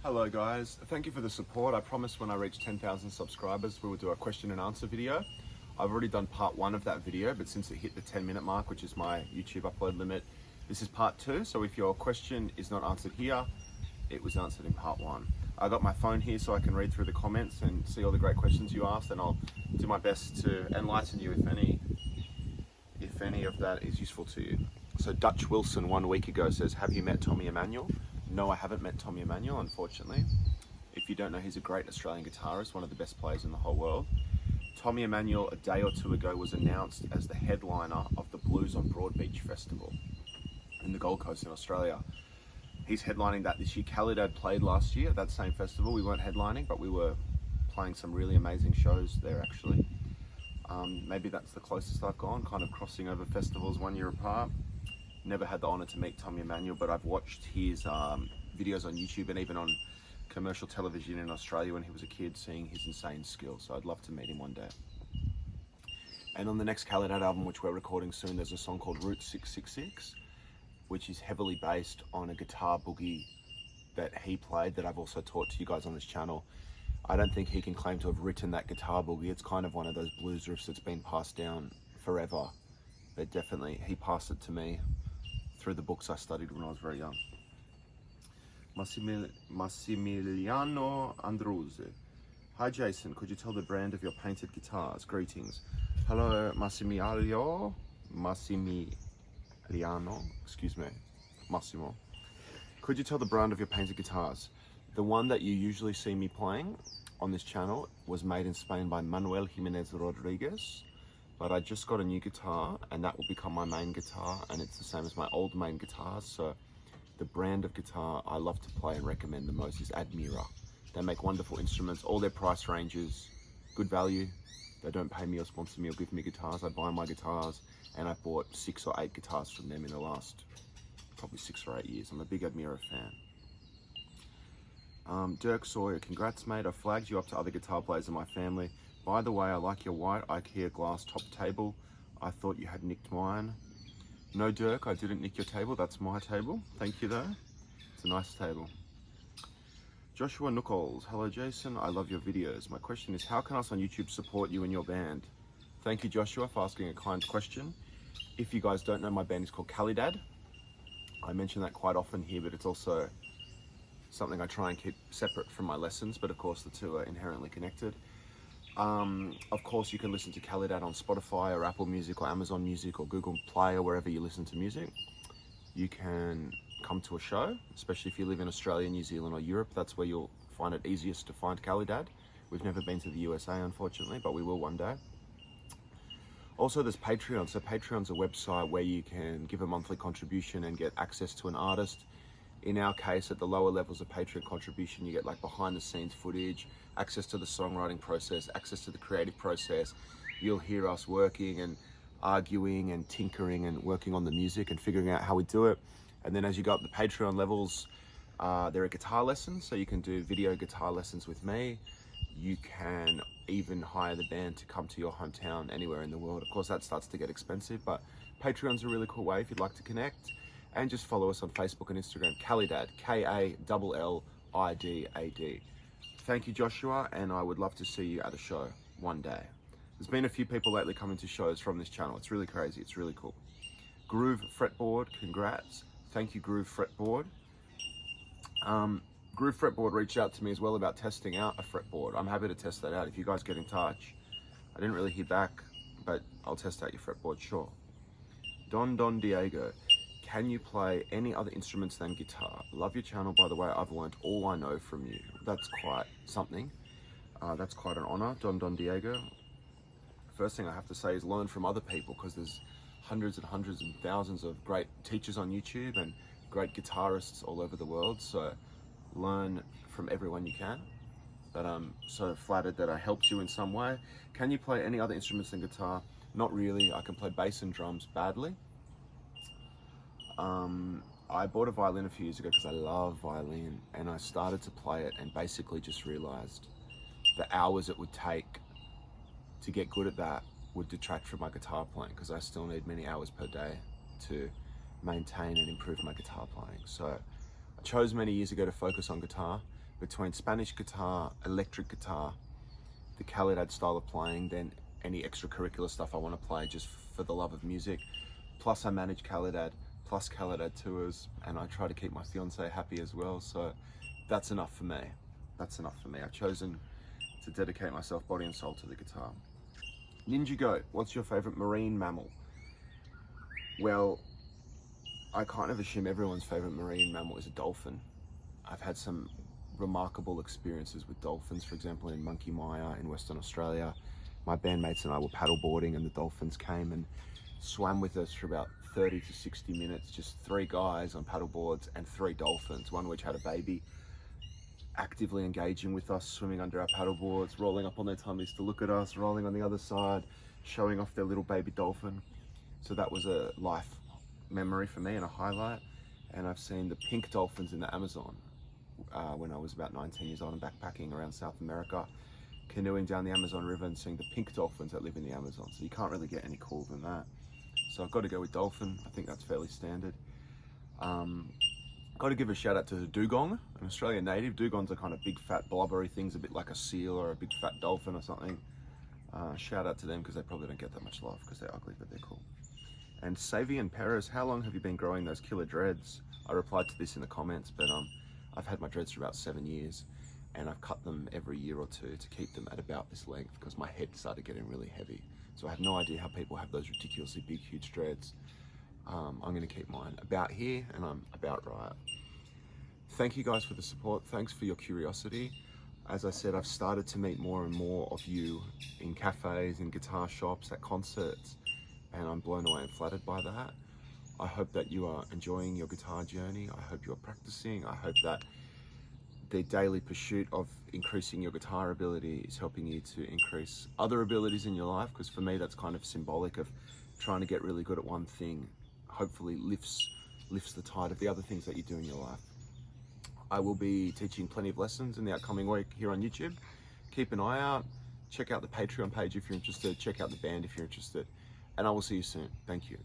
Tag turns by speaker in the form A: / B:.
A: Hello guys, thank you for the support. I promised when I reach 10,000 subscribers we will do a question and answer video. I've already done part 1 of that video, but since it hit the 10-minute mark, which is my YouTube upload limit, this is part 2. So if your question is not answered here, it was answered in part 1. I got my phone here so I can read through the comments and see all the great questions you asked, and I'll do my best to enlighten you if any of that is useful to you. So Dutch Wilson 1 week ago says, have you met Tommy Emmanuel? No, I haven't met Tommy Emmanuel, unfortunately. If you don't know, he's a great Australian guitarist, one of the best players in the whole world. Tommy Emmanuel, a day or two ago, was announced as the headliner of the Blues on Broadbeach Festival in the Gold Coast in Australia. He's headlining that this year. Calidad played last year at that same festival. We weren't headlining, but we were playing some really amazing shows there, actually. Maybe that's the closest I've gone, kind of crossing over festivals 1 year apart. Never had the honour to meet Tommy Emmanuel, but I've watched his videos on YouTube and even on commercial television in Australia when he was a kid, seeing his insane skill. So I'd love to meet him one day. And on the next Calidad album, which we're recording soon, there's a song called Route 666, which is heavily based on a guitar boogie that he played that I've also taught to you guys on this channel. I don't think he can claim to have written that guitar boogie. It's kind of one of those blues riffs that's been passed down forever. But definitely, he passed it to me through the books I studied when I was very young. Massimiliano Andruzzi. Hi Jason, could you tell the brand of your painted guitars? Greetings. Hello Massimiliano, excuse me, Massimo. Could you tell the brand of your painted guitars? The one that you usually see me playing on this channel was made in Spain by Manuel Jimenez Rodriguez. But I just got a new guitar and that will become my main guitar, and it's the same as my old main guitars. So the brand of guitar I love to play and recommend the most is Admira. They make wonderful instruments, all their price ranges, good value. They don't pay me or sponsor me or give me guitars. I buy my guitars, and I've bought 6 or 8 guitars from them in the last probably 6 or 8 years. I'm a big Admira fan. Dirk Sawyer, congrats mate, I flagged you up to other guitar players in my family. By the way, I like your white IKEA glass top table. I thought you had nicked mine. No, Dirk, I didn't nick your table. That's my table. Thank you, though. It's a nice table. Joshua Nichols. Hello, Jason. I love your videos. My question is, how can us on YouTube support you and your band? Thank you, Joshua, for asking a kind question. If you guys don't know, my band is called Calidad. I mention that quite often here, but it's also something I try and keep separate from my lessons, but of course the two are inherently connected. Of course, you can listen to Calidad on Spotify or Apple Music or Amazon Music or Google Play or wherever you listen to music. You can come to a show, especially if you live in Australia, New Zealand or Europe. That's where you'll find it easiest to find Calidad. We've never been to the USA, unfortunately, but we will one day. Also, there's Patreon. So Patreon's a website where you can give a monthly contribution and get access to an artist. In our case, at the lower levels of Patreon contribution, you get like behind the scenes footage, access to the songwriting process, access to the creative process. You'll hear us working and arguing and tinkering and working on the music and figuring out how we do it. And then as you go up the Patreon levels, there are guitar lessons. So you can do video guitar lessons with me. You can even hire the band to come to your hometown anywhere in the world. Of course, that starts to get expensive, but Patreon's a really cool way if you'd like to connect. And just follow us on Facebook and Instagram, Calidad, K-A-L-L-I-D-A-D. Thank you, Joshua, and I would love to see you at a show one day. There's been a few people lately coming to shows from this channel. It's really crazy, it's really cool. Groove Fretboard, congrats. Thank you, Groove Fretboard. Groove Fretboard reached out to me as well about testing out a fretboard. I'm happy to test that out if you guys get in touch. I didn't really hear back, but I'll test out your fretboard, sure. Don Diego. Can you play any other instruments than guitar? Love your channel, by the way. I've learned all I know from you. That's quite something. That's quite an honor, Don Diego. First thing I have to say is learn from other people, because there's hundreds and hundreds and thousands of great teachers on YouTube and great guitarists all over the world. So learn from everyone you can. But I'm so flattered that I helped you in some way. Can you play any other instruments than guitar? Not really. I can play bass and drums badly. I bought a violin a few years ago because I love violin, and I started to play it and basically just realized the hours it would take to get good at that would detract from my guitar playing, because I still need many hours per day to maintain and improve my guitar playing. So I chose many years ago to focus on guitar. Between Spanish guitar, electric guitar, the Calidad style of playing, then any extracurricular stuff I want to play just for the love of music. Plus I manage Calidad, plus Calidad tours, and I try to keep my fiance happy as well. So that's enough for me. That's enough for me. I've chosen to dedicate myself body and soul to the guitar. Ninja Goat, what's your favorite marine mammal? Well, I kind of assume everyone's favorite marine mammal is a dolphin. I've had some remarkable experiences with dolphins, for example, in Monkey Mia in Western Australia. My bandmates and I were paddleboarding and the dolphins came and swam with us for about 30 to 60 minutes, just 3 guys on paddleboards and 3 dolphins, one which had a baby, actively engaging with us, swimming under our paddleboards, rolling up on their tummies to look at us, rolling on the other side, showing off their little baby dolphin. So that was a life memory for me and a highlight. And I've seen the pink dolphins in the Amazon when I was about 19 years old and backpacking around South America, canoeing down the Amazon River and seeing the pink dolphins that live in the Amazon. So you can't really get any cooler than that. So I've got to go with dolphin. I think that's fairly standard. Got to give a shout out to the dugong, an Australian native. Dugongs are kind of big fat blubbery things, a bit like a seal or a big fat dolphin or something. Shout out to them because they probably don't get that much love because they're ugly, but they're cool. And Savian Perez, how long have you been growing those killer dreads? I replied to this in the comments, but I've had my dreads for about 7 years and I've cut them every year or 2 to keep them at about this length because my head started getting really heavy. So I have no idea how people have those ridiculously big, huge dreads. I'm gonna keep mine about here and I'm about right. Thank you guys for the support. Thanks for your curiosity. As I said, I've started to meet more and more of you in cafes, in guitar shops, at concerts, and I'm blown away and flattered by that. I hope that you are enjoying your guitar journey. I hope you're practicing. I hope that the daily pursuit of increasing your guitar ability is helping you to increase other abilities in your life, because for me that's kind of symbolic of trying to get really good at one thing. Hopefully lifts the tide of the other things that you do in your life. I will be teaching plenty of lessons in the upcoming week here on YouTube. Keep an eye out. Check out the Patreon page if you're interested. Check out the band if you're interested. And I will see you soon. Thank you.